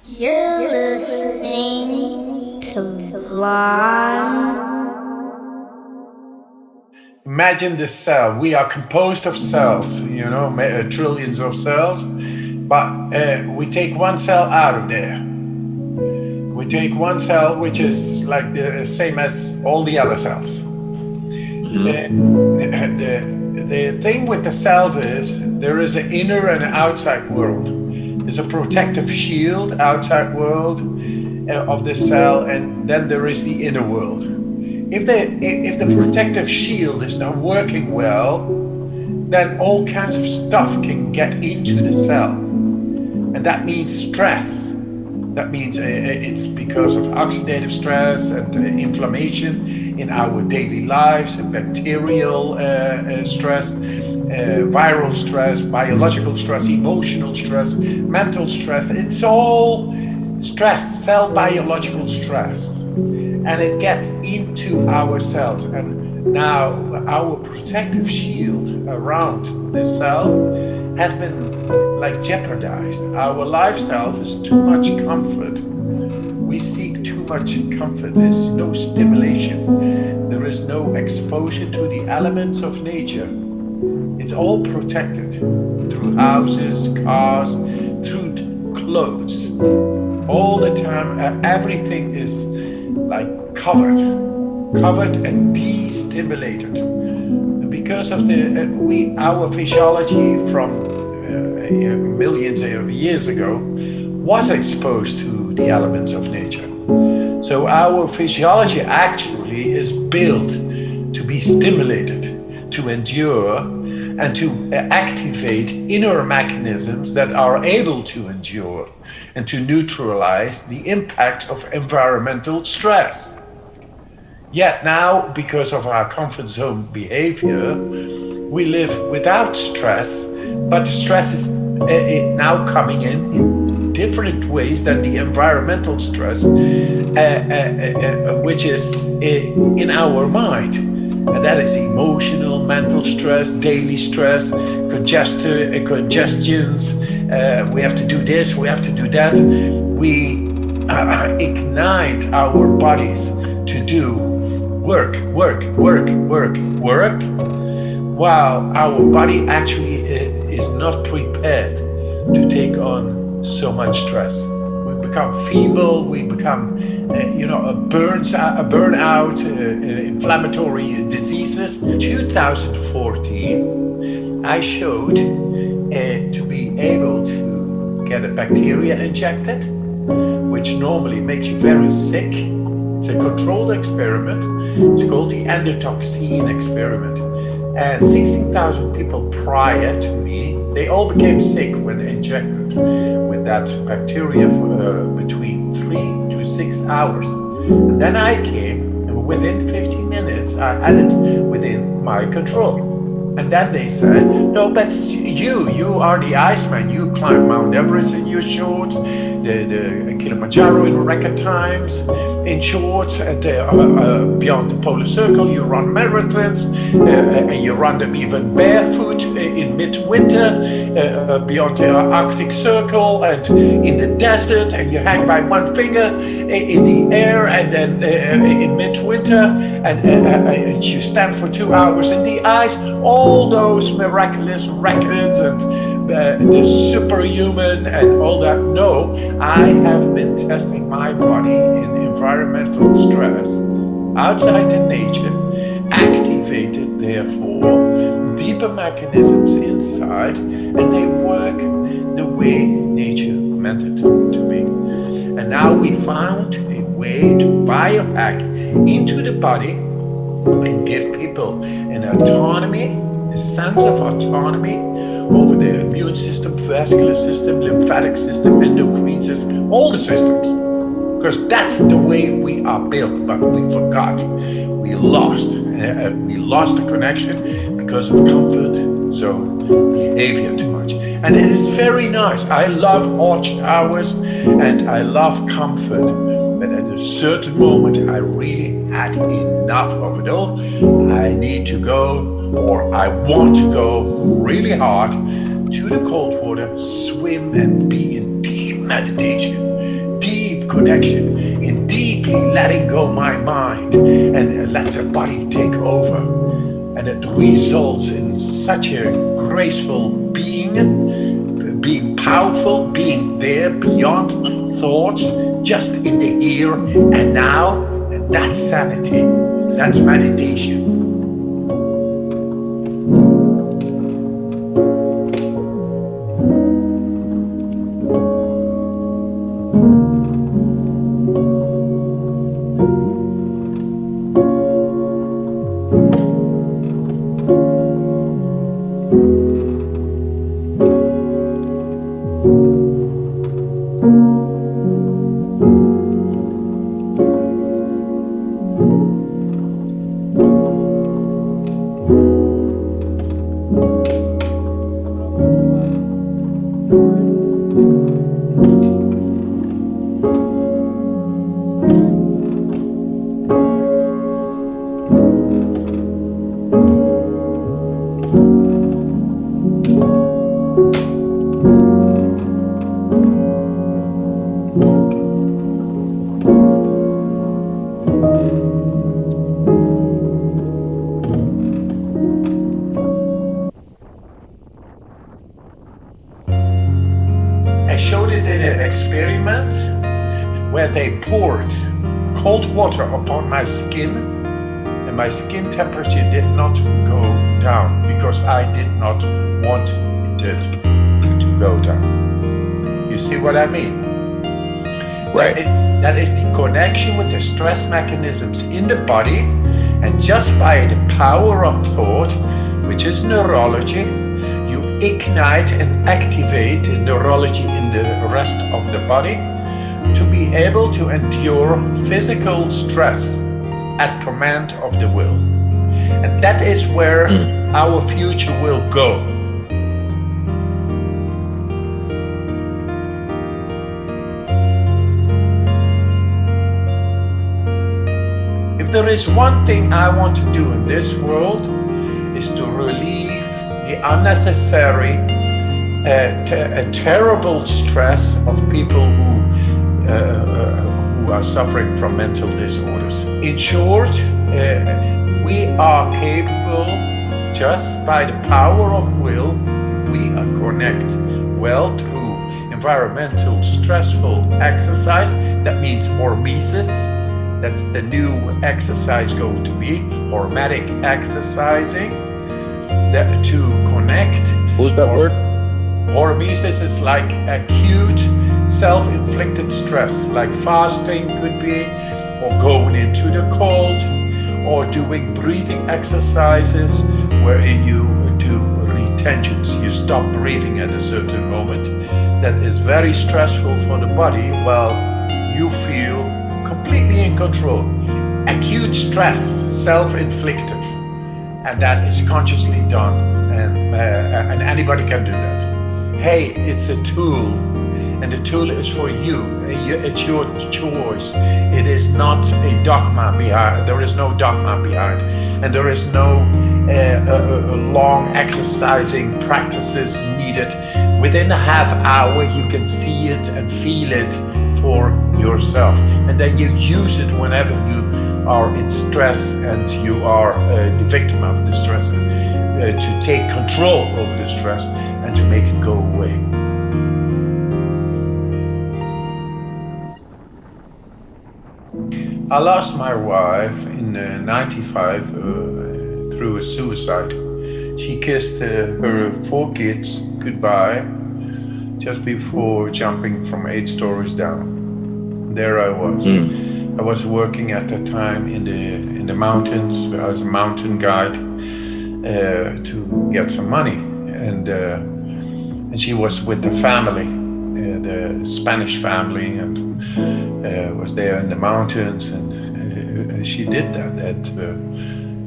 You're listening to Blonde. Imagine this cell. We are composed of cells, trillions of cells, but we take one cell out of there. We take one cell which is like the same as all the other cells. The thing with the cells is there is an inner and an outside world. There's a protective shield, outside world of the cell, and then there is the inner world. If the protective shield is not working well, then all kinds of stuff can get into the cell. And that means stress. That means it's because of oxidative stress and inflammation in our daily lives, and bacterial stress, viral stress, biological stress, emotional stress, mental stress. It's all stress, cell biological stress. And it gets into our cells. And now our protective shield around this cell has been like jeopardized. Our lifestyle is too much comfort. We seek too much comfort. There's no stimulation. There is no exposure to the elements of nature. It's all protected through houses, cars, through clothes. All the time, everything is like covered and destimulated. And because of our physiology from millions of years ago was exposed to the elements of nature. So our physiology actually is built to be stimulated, to endure, and to activate inner mechanisms that are able to endure and to neutralize the impact of environmental stress. Yet now, because of our comfort zone behavior, we live without stress, but stress is now coming in different ways than the environmental stress, which is in our mind. And that is emotional, mental stress, daily stress, congestions. We have to do this, we have to do that. We ignite our bodies to do work, while our body actually is not prepared to take on so much stress. We become feeble, we become, burnout, inflammatory diseases. In 2014, I showed to be able to get a bacteria injected, which normally makes you very sick. It's a controlled experiment. It's called the endotoxin experiment. And 16,000 people prior to me, they all became sick when injected with that bacteria for between 3 to 6 hours. And then I came, and within 15 minutes, I had it within my control. And then they said, no, but you are the Iceman. You climb Mount Everest in your shorts, the Kilimanjaro in record times, in shorts, and beyond the polar circle, you run marathons, and you run them even barefoot in midwinter, beyond the Arctic Circle, and in the desert, and you hang by one finger in the air, and then in midwinter, and you stand for 2 hours in the ice. All those miraculous records and the superhuman and all that. No, I have been testing my body in environmental stress outside in nature, activated therefore deeper mechanisms inside, and they work the way nature meant it to be. And now we found a way to biohack into the body and give people an autonomy, a sense of autonomy over the immune system, vascular system, lymphatic system, endocrine system, all the systems. Because that's the way we are built, but we forgot. We lost the connection because of comfort zone behavior too much. And it is very nice. I love hot showers and I love comfort. But at a certain moment, I really had enough of it all. I need to go, or I want to go really hard to the cold water, swim and be in deep meditation. connection, in deeply letting go my mind and let the body take over. And it results in such a graceful being powerful, being there beyond thoughts, just in the here and now. And that's sanity, that's meditation. I showed it in an experiment where they poured cold water upon my skin, and my skin temperature did not go down because I did not want it to go down. You see what I mean? Right. That is the connection with the stress mechanisms in the body, and just by the power of thought, which is neurology, you ignite and activate the neurology in the rest of the body to be able to endure physical stress at command of the will. And that is where our future will go. If there is one thing I want to do in this world, is to relieve the unnecessary, terrible stress of people who are suffering from mental disorders. In short, we are capable, just by the power of will, we connect well through environmental stressful exercise. That means hormesis. That's the new exercise going to be, hormetic exercising, that to connect. What's that word? Hormesis is like acute self-inflicted stress, like fasting could be, or going into the cold, or doing breathing exercises wherein you do retentions. You stop breathing at a certain moment. That is very stressful for the body. Well, you feel completely in control. Acute stress, self-inflicted, and that is consciously done, and anybody can do that. Hey, it's a tool, and the tool is for you. It's your choice. It is not a dogma behind. There is no dogma behind, and there is no long exercising practices needed. Within a half hour, you can see it and feel it for yourself, and then you use it whenever you are in stress and you are the victim of the stress, to take control over the stress and to make it go away. I lost my wife in '95 through a suicide. She kissed her 4 kids goodbye just before jumping from 8 stories down. There I was. I was working at that time in the mountains as a mountain guide to get some money, and she was with the family, the Spanish family, and was there in the mountains, and she did that at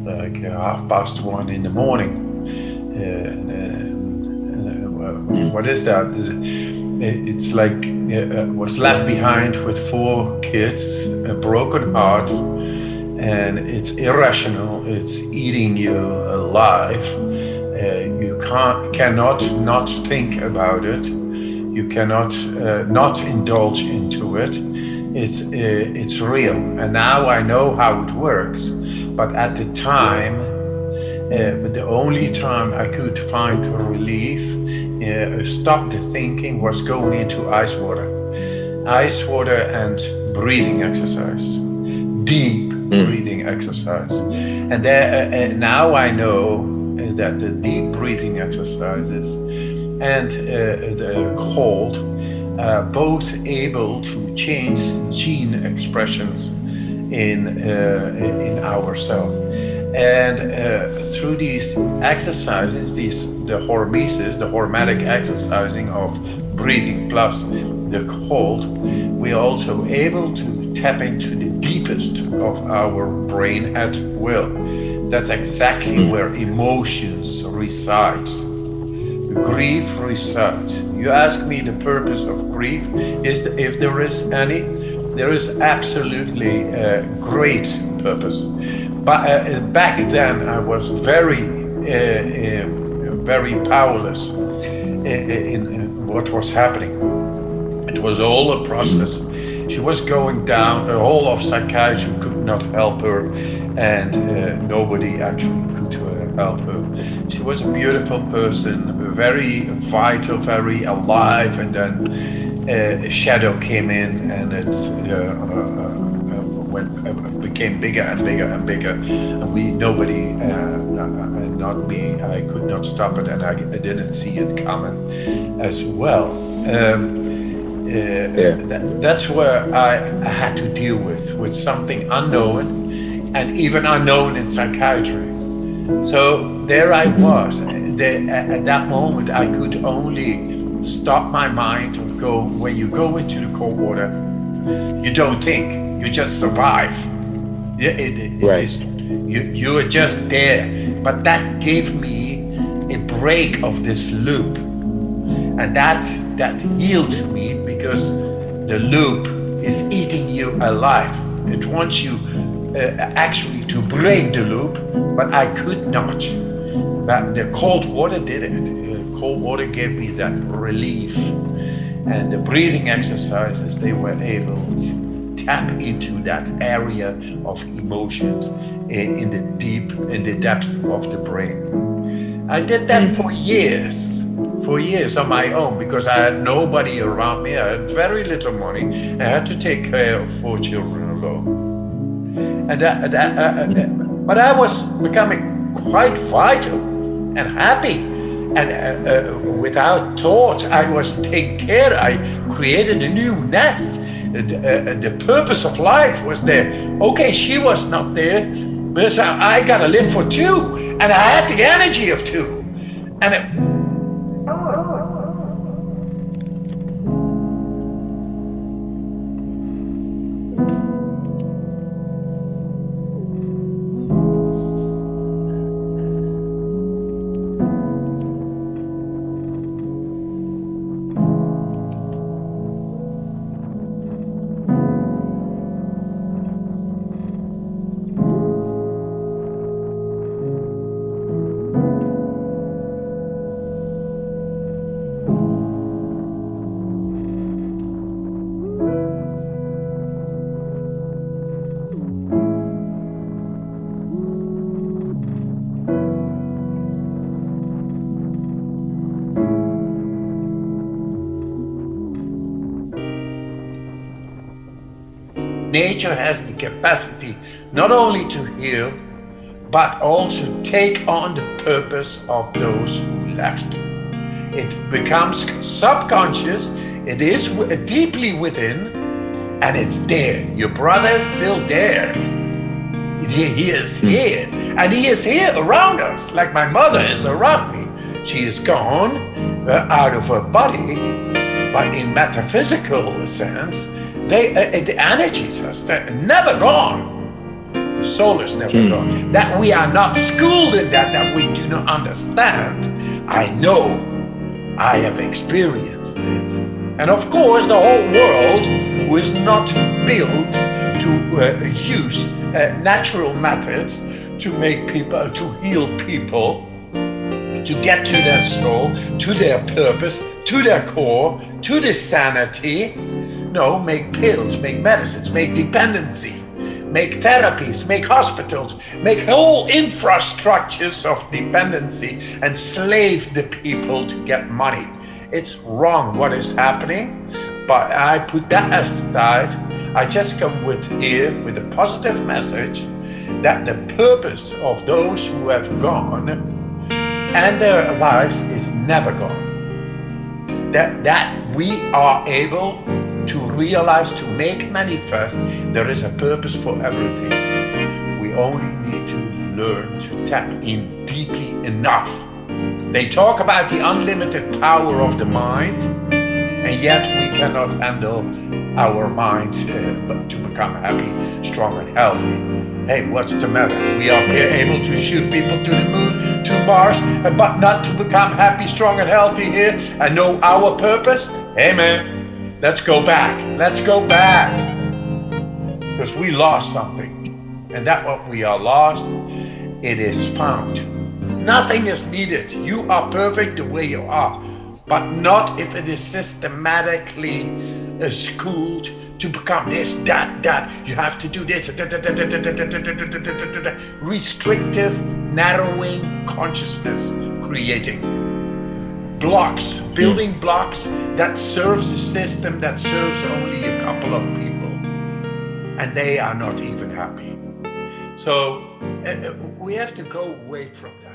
like 1:30 in the morning. What is that? It's like was left behind with 4 kids, a broken heart, and it's irrational. It's eating you alive. You cannot not think about it. You cannot not indulge into it. it's real. And now I know how it works. But at the time, the only time I could find relief, stop the thinking, was going into ice water and breathing exercise, deep breathing exercise. And now I know that the deep breathing exercises and the cold both able to change gene expressions in ourselves. And through these exercises, the hormesis, the hormetic exercising of breathing plus the cold, we're also able to tap into the deepest of our brain at will. That's exactly where emotions reside. Grief resides. You ask me the purpose of grief, if there is any. There is absolutely a great purpose. But back then I was very powerless in what was happening. It was all a process. She was going down. The whole of psychiatry could not help her, and nobody actually could help her. She was a beautiful person, very vital, very alive, and then a shadow came in, and it became bigger and bigger and bigger. And nobody, not me, I could not stop it, and I didn't see it coming as well. That's where I had to deal with something unknown, and even unknown in psychiatry. So there I was. At that moment, I could only stop my mind of going. When you go into the cold water, you don't think, you just survive. You are just there. But that gave me a break of this loop, and that healed me, because the loop is eating you alive. It wants you actually to break the loop, but I could not. But the cold water did it. Cold water gave me that relief, and the breathing exercises, they were able to tap into that area of emotions in the depth of the brain. I did that for years on my own, because I had nobody around me. I had very little money. I had to take care of 4 children alone. But I was becoming quite vital and happy. And without thought, I was taking care. I created a new nest. The purpose of life was there. Okay, she was not there, but I got to live for 2, and I had the energy of 2. And nature has the capacity not only to heal, but also take on the purpose of those who left. It becomes subconscious, it is deeply within, and it's there. Your brother is still there. He is here, and he is here around us, like my mother is around me. She is gone out of her body, but in metaphysical sense, the energies are never gone. The soul is never gone. That we are not schooled in that we do not understand. I know, I have experienced it. And of course, the whole world was not built to use natural methods to make people, to heal people, to get to their soul, to their purpose, to their core, to their sanity. No, make pills, make medicines, make dependency, make therapies, make hospitals, make whole infrastructures of dependency, enslave the people to get money. It's wrong what is happening, but I put that aside. I just come here with a positive message that the purpose of those who have gone and their lives is never gone. That we are able to realize, to make manifest, there is a purpose for everything. We only need to learn to tap in deeply enough. They talk about the unlimited power of the mind, and yet we cannot handle our mind to become happy, strong, and healthy. Hey, what's the matter? We are able to shoot people to the moon, to Mars, but not to become happy, strong, and healthy here and know our purpose? Hey, man, let's go back. Let's go back. Because we lost something. And that what we are lost, it is found. Nothing is needed. You are perfect the way you are. But not if it is systematically schooled to become this, that. You have to do this. Restrictive, narrowing consciousness creating blocks, building blocks that serves a system that serves only a couple of people. And they are not even happy. So we have to go away from that.